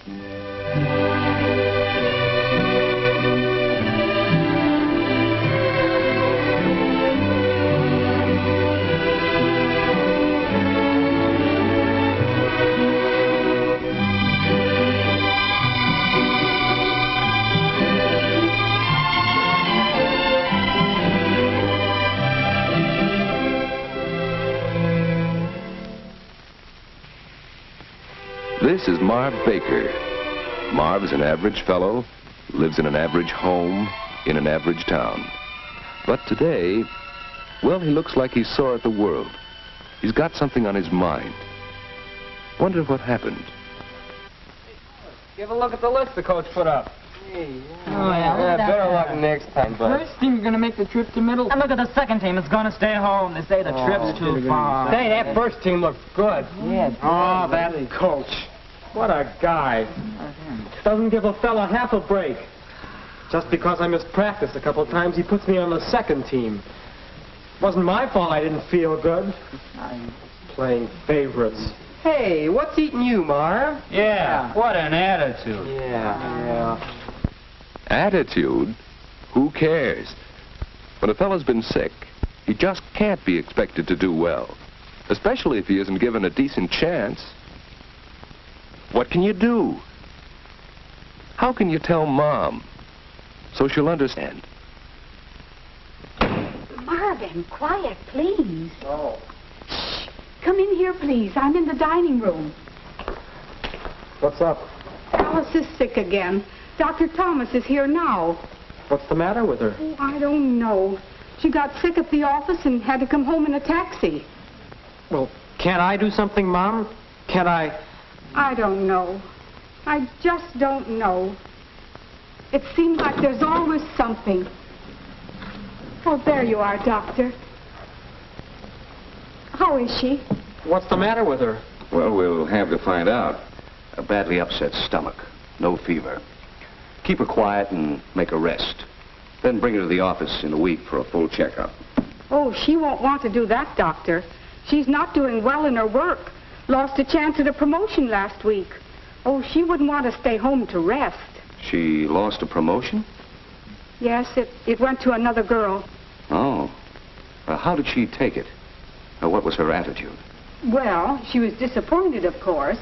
This is Marv Baker. Marv's an average fellow, lives in an average home, in an average town. But today, well, he looks like he's sore at the world. He's got something on his mind. Wonder what happened. Give a look at the list the coach put up. Hey, Better luck next time, bud. First team's gonna make the trip to Middle. And look at the second team. It's gonna stay home. They say the trip's too far. Say, that first team looked good. Yeah. Oh, that coach. What a guy. Doesn't give a fella half a break. Just because I missed practice a couple times, he puts me on the second team. Wasn't my fault I didn't feel good. Playing favorites. Hey, what's eating you, Marv? Yeah, what an attitude. Yeah. Attitude? Who cares? When a fella's been sick, he just can't be expected to do well, especially if he isn't given a decent chance. What can you do? How can you tell Mom so she'll understand? Marvin, quiet, please. Oh. Shh. Come in here, please. I'm in the dining room. What's up? Alice is sick again. Dr. Thomas is here now. What's the matter with her? Oh, I don't know. She got sick at the office and had to come home in a taxi. Well, can't I do something, Mom? Can't I? I don't know. I just don't know. It seems like there's always something. Oh, there you are, Doctor. How is she? What's the matter with her? Well, we'll have to find out. A badly upset stomach, no fever. Keep her quiet and make her rest. Then bring her to the office in a week for a full checkup. Oh, she won't want to do that, Doctor. She's not doing well in her work. Lost a chance at a promotion last week. Oh, she wouldn't want to stay home to rest. She lost a promotion? Yes, it went to another girl. Oh. How did she take it? What was her attitude? Well, she was disappointed, of course.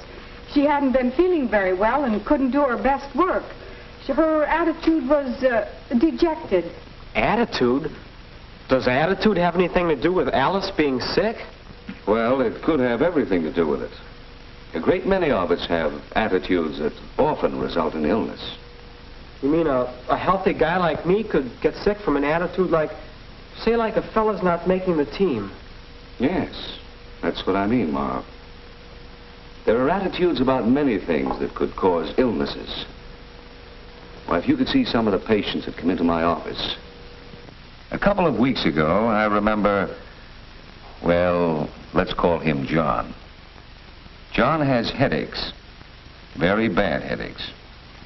She hadn't been feeling very well and couldn't do her best work. Her attitude was dejected. Attitude? Does attitude have anything to do with Alice being sick? Well, it could have everything to do with it. A great many of us have attitudes that often result in illness. You mean a healthy guy like me could get sick from an attitude like, say, like a fella's not making the team? Yes, that's what I mean, Marv. There are attitudes about many things that could cause illnesses. Why, if you could see some of the patients that come into my office. A couple of weeks ago, I remember, well, let's call him John. John has headaches, very bad headaches,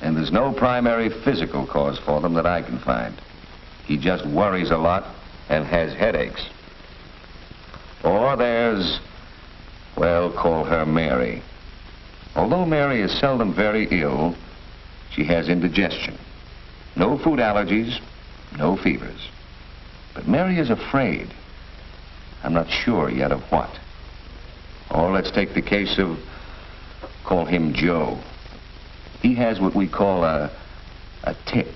and there's no primary physical cause for them that I can find. He just worries a lot and has headaches. Or there's, well, call her Mary. Although Mary is seldom very ill, she has indigestion. No food allergies, no fevers. But Mary is afraid. I'm not sure yet of what. Or let's take the case of, call him Joe. He has what we call a tic.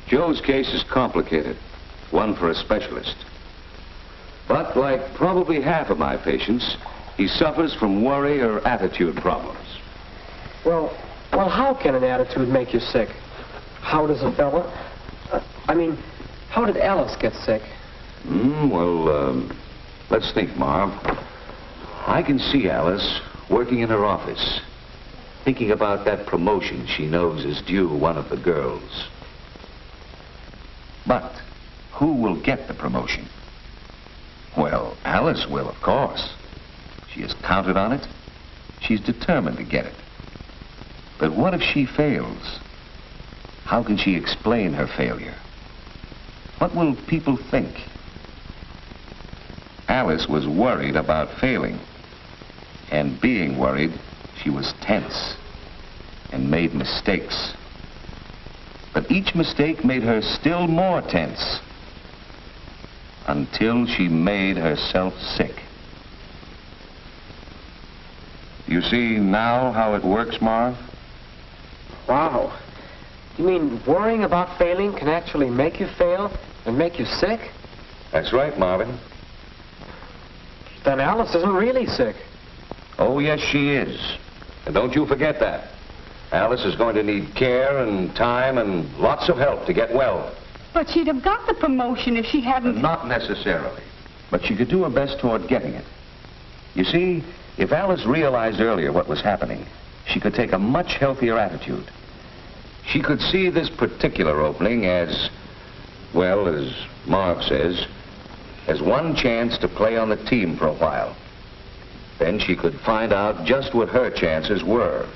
Joe's case is complicated, one for a specialist. But like probably half of my patients, he suffers from worry or attitude problems. Well, how can an attitude make you sick? How does a fella... how did Alice get sick? Let's think, Marv. I can see Alice working in her office, thinking about that promotion she knows is due one of the girls. But who will get the promotion? Well, Alice will, of course. She has counted on it. She's determined to get it. But what if she fails? How can she explain her failure? What will people think? Alice was worried about failing. And being worried, she was tense and made mistakes. But each mistake made her still more tense until she made herself sick. You see now how it works, Marv? Wow. You mean worrying about failing can actually make you fail and make you sick? That's right, Marvin. Then Alice isn't really sick. Oh, yes, she is. And don't you forget that. Alice is going to need care and time and lots of help to get well. But she'd have got the promotion if she hadn't... Not necessarily. But she could do her best toward getting it. You see, if Alice realized earlier what was happening, she could take a much healthier attitude. She could see this particular opening as, well, as Marv says, as one chance to play on the team for a while. Then she could find out just what her chances were.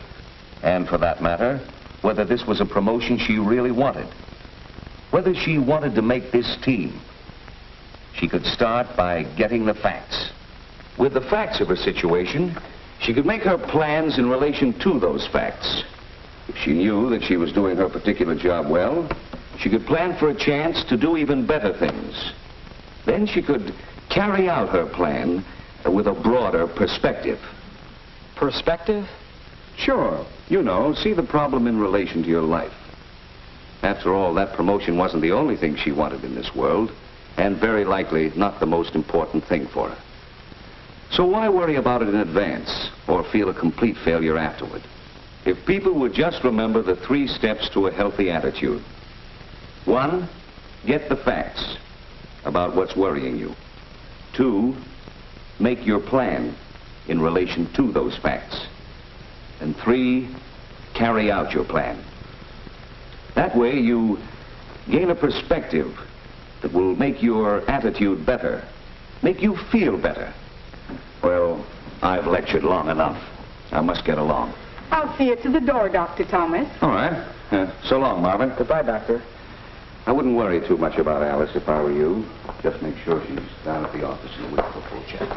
And for that matter, whether this was a promotion she really wanted. Whether she wanted to make this team. She could start by getting the facts. With the facts of her situation, she could make her plans in relation to those facts. If she knew that she was doing her particular job well, she could plan for a chance to do even better things. Then she could carry out her plan with a broader perspective. Perspective? Sure. You know, see the problem in relation to your life. After all, that promotion wasn't the only thing she wanted in this world, and very likely not the most important thing for her. So why worry about it in advance, or feel a complete failure afterward? If people would just remember the 3 steps to a healthy attitude. 1, get the facts about what's worrying you. 2, make your plan in relation to those facts. And 3, carry out your plan. That way you gain a perspective that will make your attitude better, make you feel better. Well, I've lectured long enough. I must get along. I'll see you to the door, Dr. Thomas. All right. So long, Marvin. Goodbye, Doctor. I wouldn't worry too much about Alice if I were you. Just make sure she's down at the office in a week for a full check.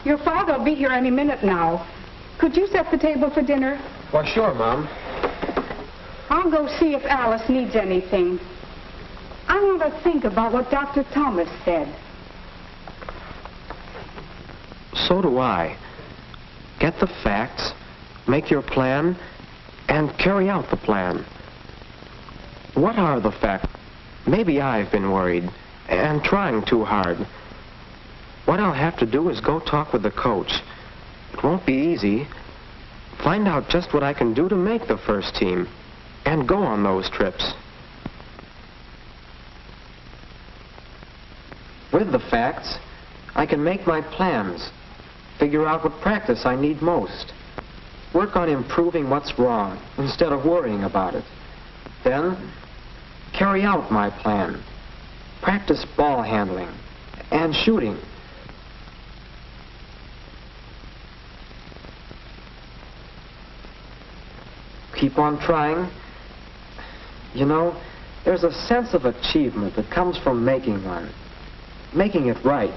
Your father will be here any minute now. Could you set the table for dinner? Well, sure, Mom. I'll go see if Alice needs anything. I want to think about what Dr. Thomas said. So do I. Get the facts, make your plan, and carry out the plan. What are the facts? Maybe I've been worried and trying too hard. What I'll have to do is go talk with the coach. It won't be easy. Find out just what I can do to make the first team and go on those trips. With the facts, I can make my plans, figure out what practice I need most, work on improving what's wrong instead of worrying about it. Then, carry out my plan, practice ball handling and shooting. Keep on trying. You know, there's a sense of achievement that comes from making one. Making it right.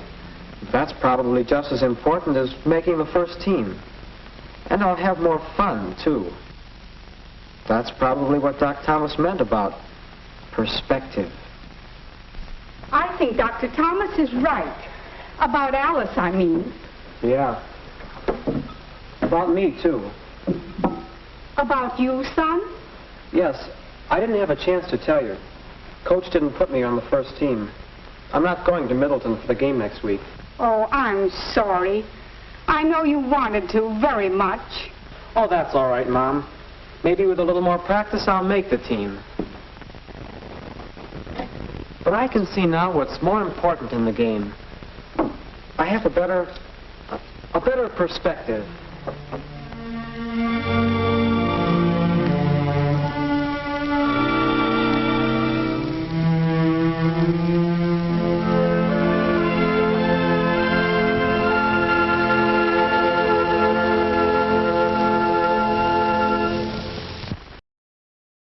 That's probably just as important as making the first team. And I'll have more fun, too. That's probably what Doc Thomas meant about perspective. I think Dr. Thomas is right. About Alice, I mean. Yeah. About me, too. About you, son? Yes. I didn't have a chance to tell you. Coach didn't put me on the first team. I'm not going to Middleton for the game next week. Oh, I'm sorry. I know you wanted to very much. Oh, that's all right, Mom. Maybe with a little more practice, I'll make the team. But I can see now what's more important in the game. I have a better perspective.